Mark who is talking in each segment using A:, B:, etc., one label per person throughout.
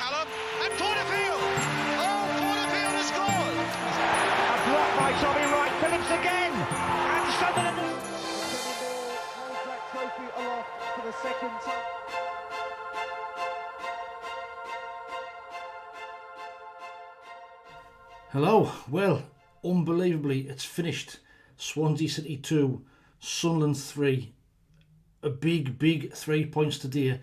A: Callum, and Porterfield! Oh, Porterfield has scored!
B: A block by Tommy Wright Phillips again, and Sunderland
C: trophy aloft for the second time.
D: Hello, well, unbelievably, it's finished. Swansea City 2, Sunderland 3. A big 3 points today.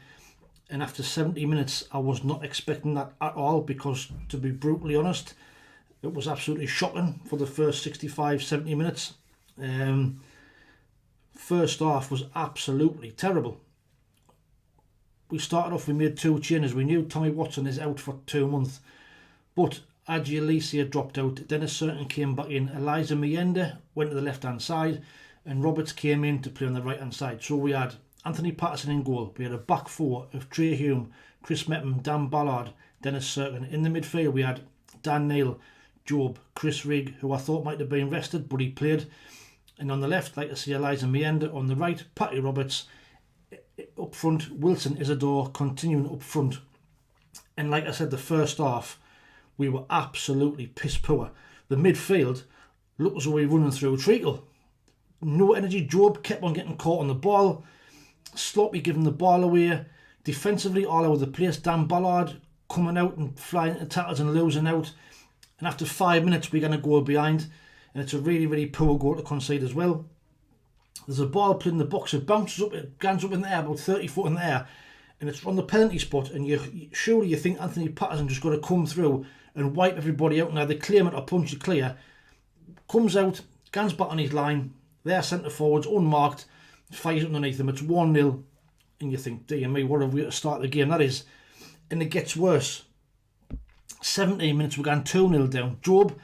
D: And after 70 minutes, I was not expecting that at all because, to be brutally honest, it was absolutely shocking for the first 65, 70 minutes. First half was absolutely terrible. We started off, we made 2 changes. We knew Tommy Watson is out for 2 months. But Adji Alicia dropped out, Dennis Certain came back in, Eliza Mienda went to the left hand side, and Roberts came in to play on the right hand side. So we had Anthony Patterson in goal, we had a back 4 of Trey Hume, Chris Mepham, Dan Ballard, Dennis Certain. In the midfield we had Dan Neil, Jobe, Chris Rigg, who I thought might have been rested but he played, and on the left, like I see, Eliza Mienda, on the right Patty Roberts, up front Wilson Isidore continuing up front. And like I said, the first half we were absolutely piss poor. The midfield looked as though we were running through a treacle. No energy. Jobe kept on getting caught on the ball. Sloppy giving the ball away. Defensively all over the place. Dan Ballard coming out and flying into tackles and losing out. And after 5 minutes we're going to go behind. And it's a really poor goal to concede as well. There's a ball played in the box. It bounces up, it goes up in the air, about 30 foot in the air. And it's on the penalty spot. And surely you think Anthony Patterson just got to come through and wipe everybody out. Now they claim it or punch it clear. Comes out, guns back on his line. They're centre forwards, unmarked. Fires underneath them. It's 1-0. And you think, dear me, what have we got to start the game? That is. And it gets worse. 17 minutes, we're going 2-0 down. Jobe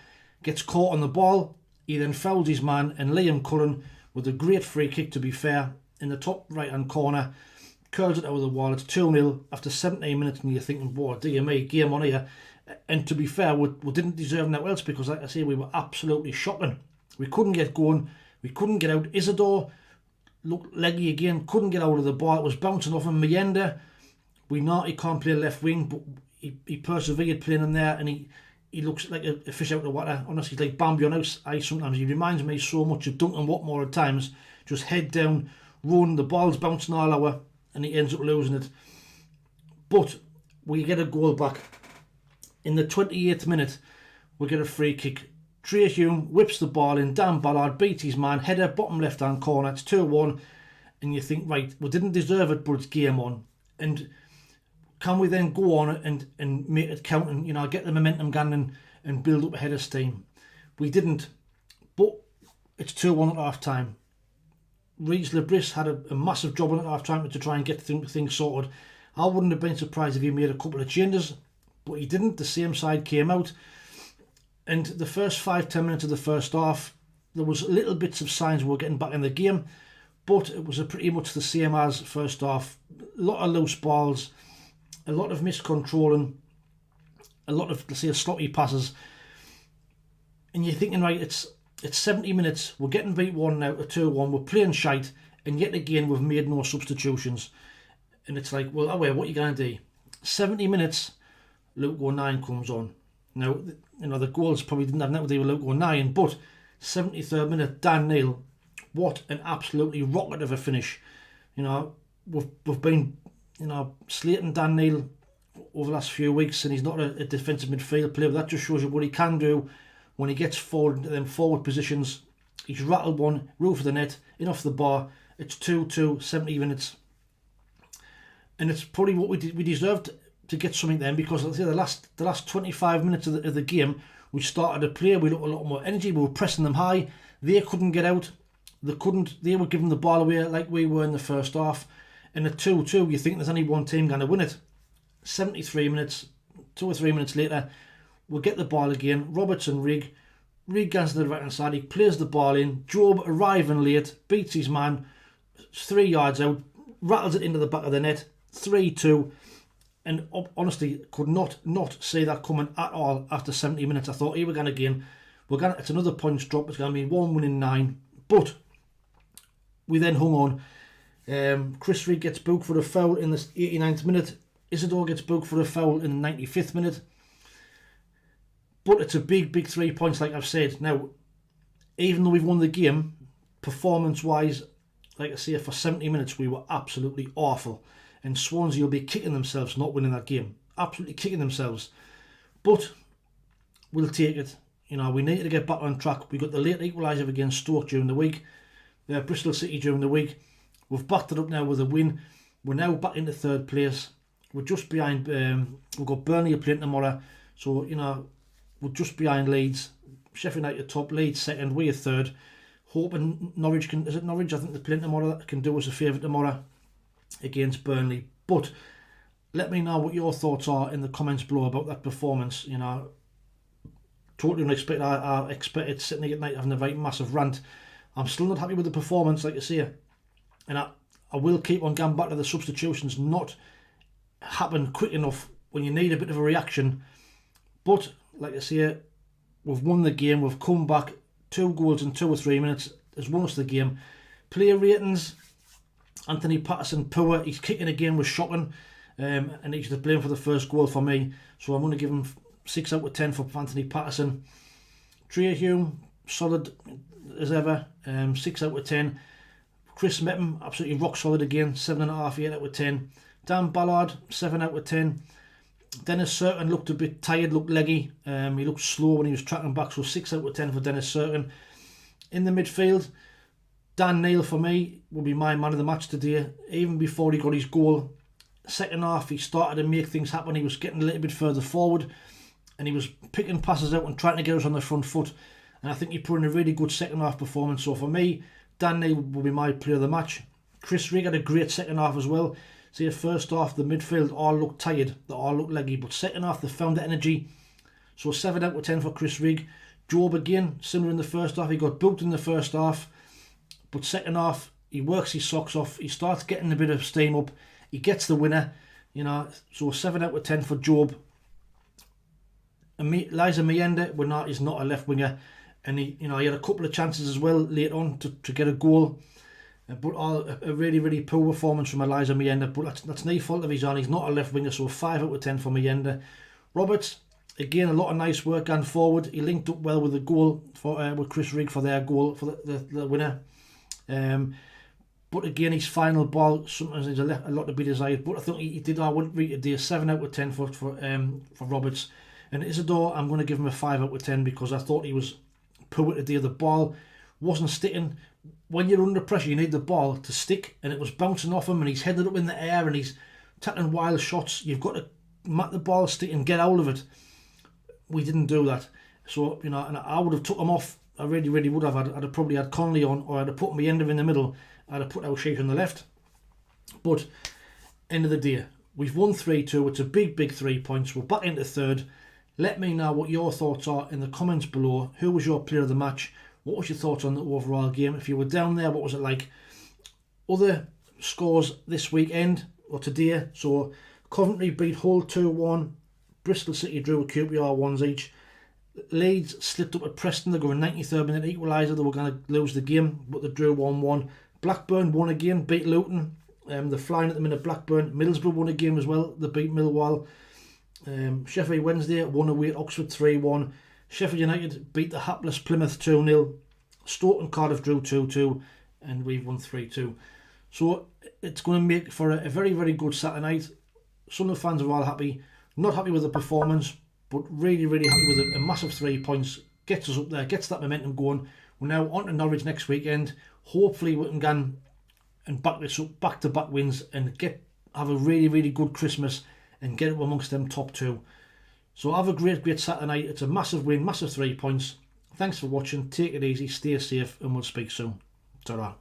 D: gets caught on the ball. He then fouls his man. And Liam Cullen, with a great free kick, to be fair, in the top right-hand corner, curls it out of the wall. It's 2-0 after 17 minutes. And you're thinking, boy, dear me, game on here. And to be fair, we didn't deserve that else because, like I say, we were absolutely shocking. We couldn't get going. We couldn't get out. Isidore looked leggy again. Couldn't get out of the ball. It was bouncing off him. Mienda, we know he can't play left wing, but he persevered playing in there, and he looks like a fish out of the water. Honestly, he's like Bambi on ice sometimes. He reminds me so much of Duncan Watmore at times. Just head down, run, the ball's bouncing all over, and he ends up losing it. But we get a goal back. In the 28th minute, we get a free kick. Trey Hume whips the ball in. Dan Ballard beats his man. Header, bottom left-hand corner. It's 2-1. And you think, right, we didn't deserve it, but it's game on. And can we then go on and make it count and, get the momentum going and build up ahead of steam? We didn't. But it's 2-1 at half-time. Reece Lebris had a massive job on at half-time to try and get things sorted. I wouldn't have been surprised if he made a couple of changes, but he didn't. The same side came out. And the first 5-10 minutes of the first half, there was little bits of signs we were getting back in the game, but it was pretty much the same as first half. A lot of loose balls, a lot of miscontrolling, a lot of, let's say, sloppy passes. And you're thinking, right, it's 70 minutes, we're getting beat 1 now to 2-1, we're playing shite, and yet again we've made no substitutions. And it's like, well, what are you going to do? 70 minutes, Luke O'Nien comes on. Now, the goals probably didn't have nothing to do with Luke O'Nien, but 73rd minute, Dan Neil, what an absolutely rocket of a finish. We've been, slating Dan Neil over the last few weeks, and he's not a defensive midfield player, but that just shows you what he can do when he gets forward into them forward positions. He's rattled one, roof of the net, in off the bar. It's 2-2, 70 minutes. And it's probably what we deserved to get something then, because I'll say the last 25 minutes of the game, we started to play, we looked a lot more energy, we were pressing them high, they couldn't get out, they were giving the ball away like we were in the first half. And at 2-2, you think there's only one team going to win it. 73 minutes, 2 or 3 minutes later, we'll get the ball again. Roberts and Rigg goes to the right hand side, he plays the ball in. Jobe arriving late, beats his man 3 yards out, rattles it into the back of the net. 3-2. And honestly, could not see that coming at all after 70 minutes. I thought, here we're going again. It's another points drop. It's going to be 1-9. But we then hung on. Chris Reid gets booked for a foul in the 89th minute. Isidore gets booked for a foul in the 95th minute. But it's a big, big 3 points, like I've said. Now, even though we've won the game, performance-wise, like I say, for 70 minutes, we were absolutely awful. And Swansea will be kicking themselves not winning that game. Absolutely kicking themselves. But we'll take it. You know, we need to get back on track. We got the late equaliser against Stoke during the week. Bristol City during the week. We've backed it up now with a win. We're now back into 3rd place. We're just behind. We've got Burnley playing tomorrow. So, you know, we're just behind Leeds. Sheffield United top, Leeds 2nd, we are 3rd. Hoping Norwich can. Is it Norwich? I think they're playing tomorrow. That can do us a favour tomorrow against Burnley. But let me know what your thoughts are in the comments below about that performance. You know, totally unexpected. I expected sitting at night having a very massive rant. I'm still not happy with the performance, like I say, and I will keep on going back to the substitutions not happen quick enough when you need a bit of a reaction. But like I say, we've won the game. We've come back. 2 goals in 2 or 3 minutes has won us the game. Player ratings: Anthony Patterson poor. His kicking again was shocking, and he's to blame for the first goal for me. So I'm going to give him 6 out of 10 for Anthony Patterson. Trey Hume, solid as ever, 6 out of 10. Chris Mepham, absolutely rock solid again, 7.5, 8 out of 10. Dan Ballard, 7 out of 10. Dennis Certain looked a bit tired, looked leggy. He looked slow when he was tracking back, so 6 out of 10 for Dennis Certain. In the midfield, Dan Neil for me will be my man of the match today. Even before he got his goal, second half he started to make things happen. He was getting a little bit further forward, and he was picking passes out and trying to get us on the front foot. And I think he put in a really good second half performance. So for me, Dan Neil will be my player of the match. Chris Rigg had a great second half as well. See, first half, the midfield all looked tired. They all looked leggy. But second half, they found the energy. So 7 out of 10 for Chris Rigg. Jobe again, similar in the first half. He got booked in the first half. But second half, he works his socks off. He starts getting a bit of steam up. He gets the winner. You know, so 7 out of 10 for Jobe. Liza Mienda is not a left winger. And he had a couple of chances as well late on to get a goal. But a really, really poor performance from Eliza Mienda. But that's no fault of his own. He's not a left winger, so 5 out of 10 for Mienda. Roberts, again, a lot of nice work going forward. He linked up well with the goal for with Chris Rigg for their goal, for the winner. But again, his final ball, sometimes there's a lot to be desired. But I thought he did. I wouldn't rate it there. 7 out of 10 for Roberts. And Isidore, I'm going to give him a 5 out of 10 because I thought he was poor today. The ball wasn't sticking. When you're under pressure, you need the ball to stick, and it was bouncing off him, and he's headed up in the air, and he's tackling wild shots. You've got to mat the ball stick and get out of it. We didn't do that, so and I would have took him off. I really, really would have. I'd have probably had Connolly on, or I'd have put Mienda in the middle. I'd have put O'Shea on the left. But end of the day, we've won 3-2. It's a big, big 3 points. We're back into 3rd. Let me know what your thoughts are in the comments below. Who was your player of the match? What was your thoughts on the overall game? If you were down there, what was it like? Other scores this weekend or today. So Coventry beat Hull 2-1. Bristol City drew with QPR 1s each. Leeds slipped up at Preston. They got a 93rd minute equaliser. They were going to lose the game, but they drew 1-1. Blackburn won again, beat Luton. They're flying at the minute, Blackburn. Middlesbrough won a game as well. They beat Millwall. Sheffield Wednesday won away at Oxford 3-1. Sheffield United beat the hapless Plymouth 2-0. Stoke and Cardiff drew 2-2, and we've won 3-2. So it's going to make for a very, very good Saturday night. Sunderland fans are all happy. Not happy with the performance, but really, really happy with a massive 3 points. Gets us up there, gets that momentum going. We're now on to Norwich next weekend. Hopefully we can go and back this up, back-to-back wins, and have a really, really good Christmas and get up amongst them top 2. So have a great, great Saturday night. It's a massive win, massive 3 points. Thanks for watching. Take it easy, stay safe, and we'll speak soon. Ta-ra.